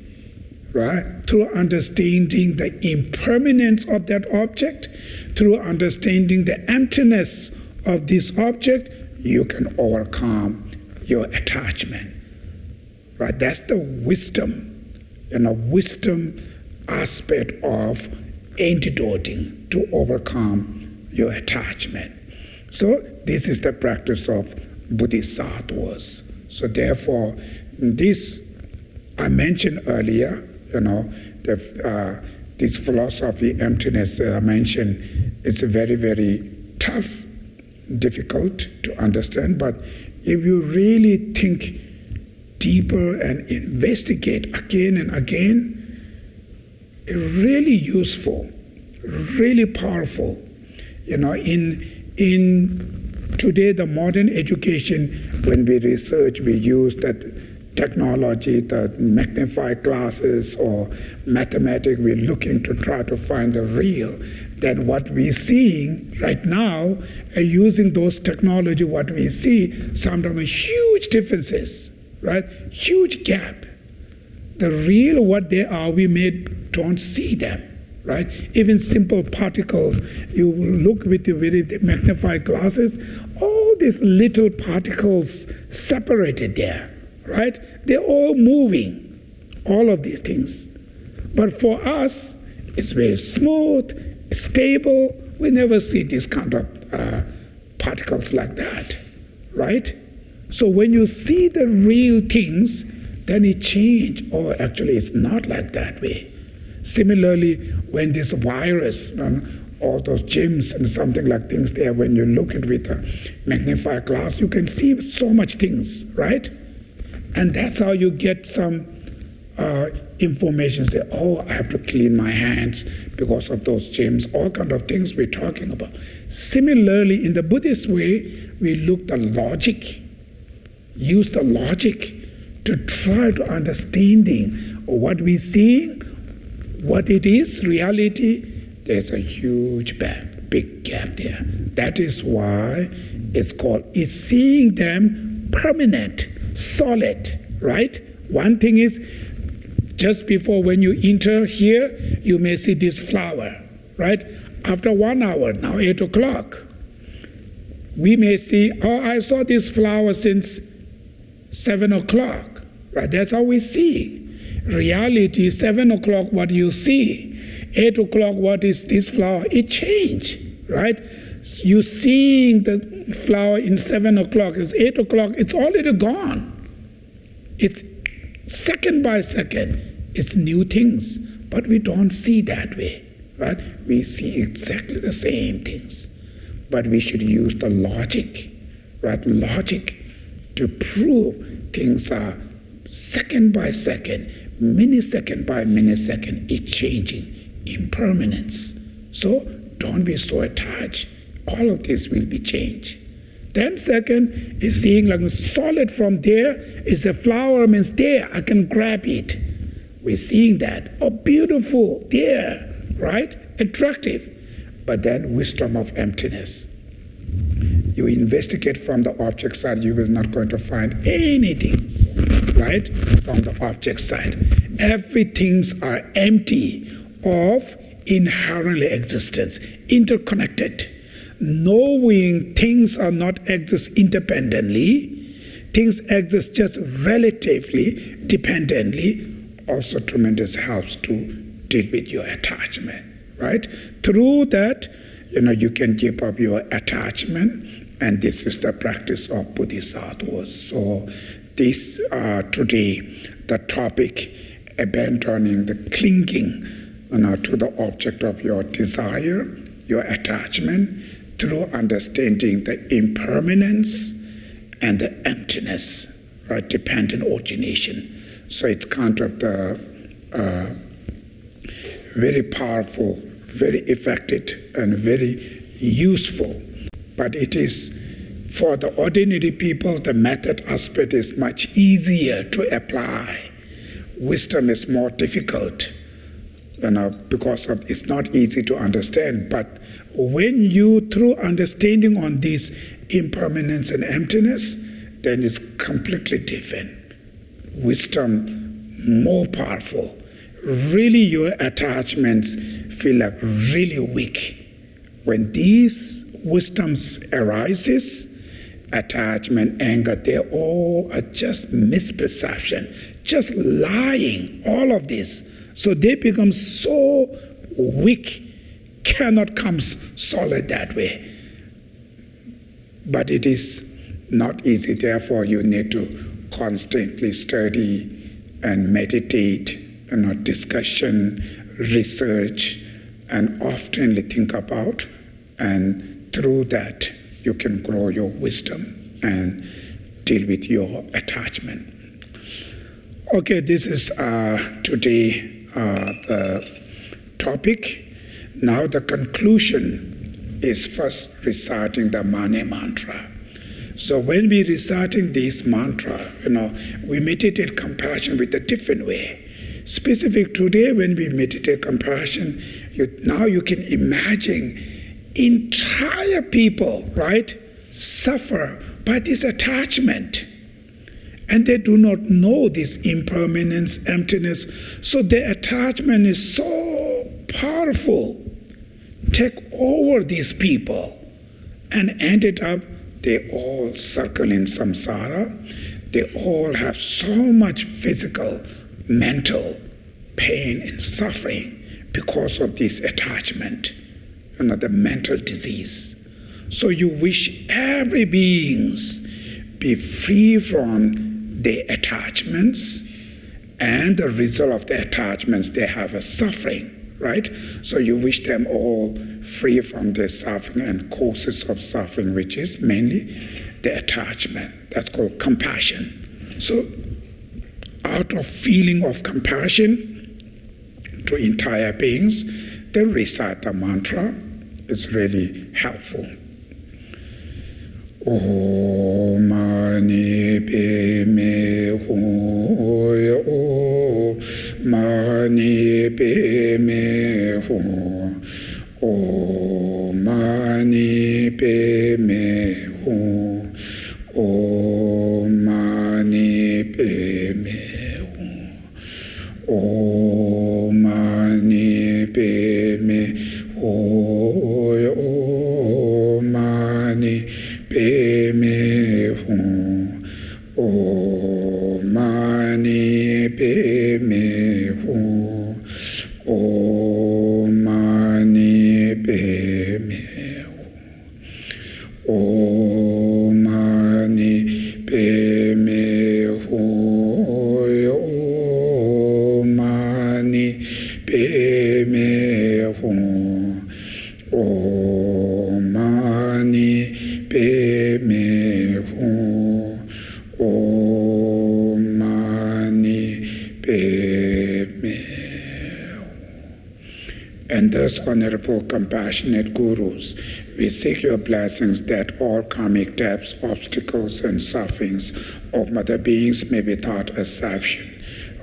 right? Through understanding the impermanence of that object, through understanding the emptiness of this object, you can overcome your attachment, right? That's the wisdom, wisdom aspect of antidoting to overcome your attachment. So this is the practice of Bodhisattvas. So therefore, this I mentioned earlier, this philosophy, emptiness, I mentioned, it's very, very tough, difficult to understand, but if you really think deeper and investigate again and again, it's really useful, really powerful. In today, the modern education, when we research, we use that technology, the magnified glasses or mathematics, we're looking to try to find the real. Then what we're seeing right now, using those technology, what we see, sometimes huge differences, right? Huge gap. The real, what they are, we don't see them, right? Even simple particles, you look with the magnified glasses, all these little particles separated there, right? They're all moving, all of these things. But for us, it's very smooth, stable. We never see these kind of particles like that, right? So when you see the real things, then it changes. Oh, actually, it's not like that way. Similarly, when this virus, all those germs and something like things there, when you look at it with a magnified glass, you can see so much things, right? And that's how you get some information. Say, oh, I have to clean my hands because of those germs, all kind of things we're talking about. Similarly, in the Buddhist way, we look the logic, use the logic to try to understanding what we see, what it is, reality. There's a huge big gap there. That is why it's seeing them permanent, solid, right? One thing is, just before when you enter here, you may see this flower, right? After 1 hour, now 8 o'clock, we may see, oh, I saw this flower since 7 o'clock, right? That's how we see. Reality, 7 o'clock, what you see. 8 o'clock, what is this flower? It changed, right? You seeing the flower in 7 o'clock, it's 8 o'clock, it's already gone. It's second by second, it's new things, but we don't see that way, right? We see exactly the same things, but we should use the logic, right? Logic to prove things are second by second, millisecond by millisecond, it's changing, impermanence. So don't be so attached. All of this will be changed. Then second is seeing like solid from there is a flower, means there, I can grab it. We're seeing that. Oh, beautiful, there, right? Attractive. But then wisdom of emptiness. You investigate from the object side, you will not going to find anything, right? From the object side. Everything's are empty of inherently existence, interconnected. Knowing things are not exist independently, things exist just relatively, dependently, also tremendous helps to deal with your attachment, right? Through that, you can give up your attachment, and this is the practice of Bodhisattvas. So this today, the topic, abandoning the clinging to the object of your desire, your attachment, through understanding the impermanence and the emptiness, right? Dependent origination. So it's kind of the very powerful, very effective, and very useful. But it is, for the ordinary people, the method aspect is much easier to apply. Wisdom is more difficult, because it's not easy to understand. But when you, through understanding on this impermanence and emptiness, then it's completely different. Wisdom more powerful. Really, your attachments feel like really weak. When these wisdoms arises, attachment, anger, they all are just misperception, just lying, all of this. So they become so weak, cannot come solid that way. But it is not easy. Therefore, you need to constantly study and meditate, discussion, research, and oftenly think about. And through that, you can grow your wisdom and deal with your attachment. Okay, this is today the topic. Now the conclusion is first reciting the Mane mantra. So when we reciting this mantra, we meditate compassion with a different way. Specific today, when we meditate compassion, now you can imagine entire people, right, suffer by this attachment. And they do not know this impermanence, emptiness. So their attachment is so powerful, take over these people, and ended up, they all circle in samsara. They all have so much physical, mental pain and suffering because of this attachment, the mental disease. So you wish every beings be free from the attachments, and the result of the attachments, they have a suffering, right? So you wish them all free from the suffering and causes of suffering, which is mainly the attachment. That's called compassion. So out of feeling of compassion to entire beings, they recite the mantra. It's really helpful. O mani pe me hu o mani pe me hu o mani pe me hu o mani pe me hu o mani pe me hu o mani pe me hu o mani pe me hu o mani pe me hu o mani pe me hu o mani pe me hu o mani pe me hu o mani pe me hu. And thus, Honorable Compassionate Gurus, we seek your blessings that all karmic debts, obstacles, and sufferings of mother beings may be without exception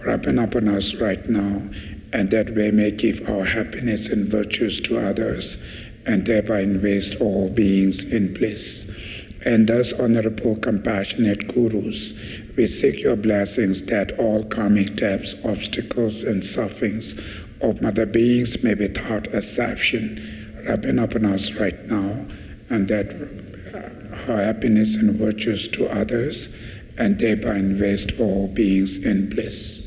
ripen upon us right now, and that we may give our happiness and virtues to others, and thereby invest all beings in bliss. And thus, Honorable Compassionate Gurus, we seek your blessings that all karmic debts, obstacles, and sufferings of mother beings may be thought assumption rubbing upon us right now, and that her happiness and virtues to others, and thereby invest all beings in bliss.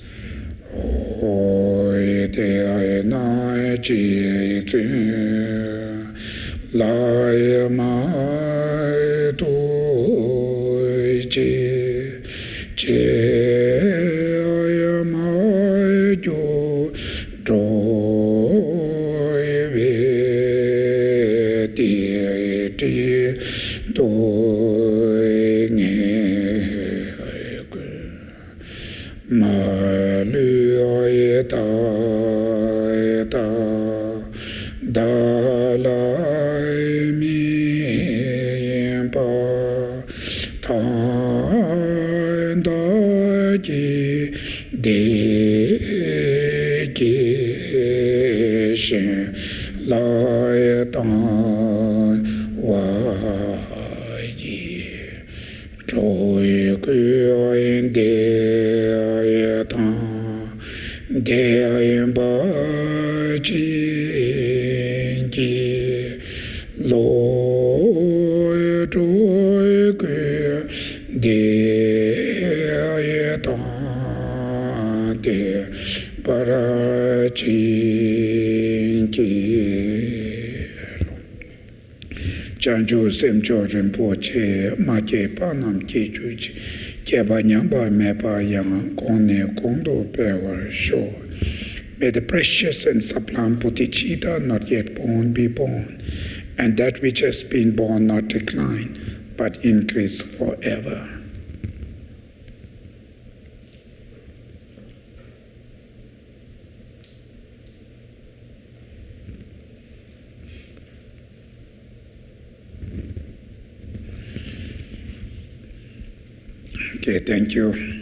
Oi te na chi lai mai tu che ai mai ju troi ve ti doi nghe ma lu ta da lai mi pa ta da ji de Geshe lai ta wa ji trôi quy đề ta đề ba chi chi lôi trôi quy đề ta đề ba chi chi Chanju semcho rinpoche ma che pa nam che chu chi che ba nyam ba me pa yang kong ne kong do pe war sho. May the precious and sublime Bodhicitta not yet born be born, and that which has been born not decline, but increase forever. Okay, thank you.